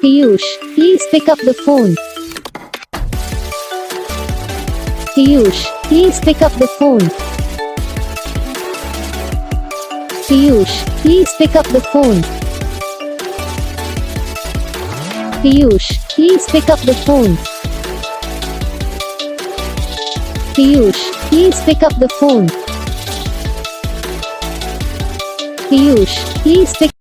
Piyush, please pick up the phone. Piyush, please pick up the phone. Piyush, please pick up the phone. Piyush, please pick up the phone. Piyush, please pick up the phone. Piyush, please pick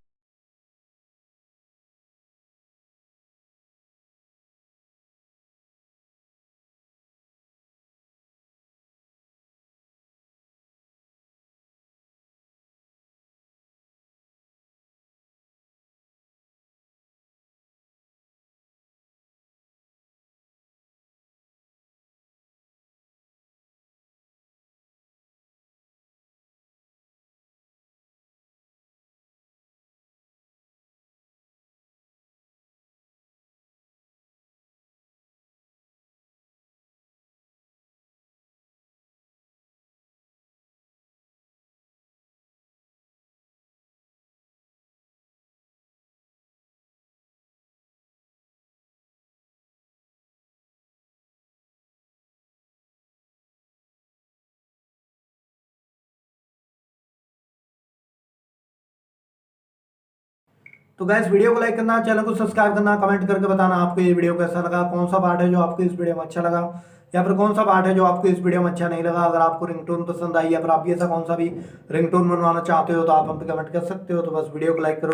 तो gas video को like करना, channel को subscribe करना, comment करके बताना आपको ये video कैसा लगा, कौन सा पार्ट है जो आपको इस वीडियो में अच्छा लगा या फिर कौन सा पार्ट है जो आपको इस वीडियो में अच्छा नहीं लगा। अगर आपको रिंगटोन पसंद आई या फिर आप भी ऐसा कौन सा भी रिंगटोन बनवाना चाहते हो तो आप हम पे कमेंट कर सकते हो। तो बस वीडियो को लाइक करो।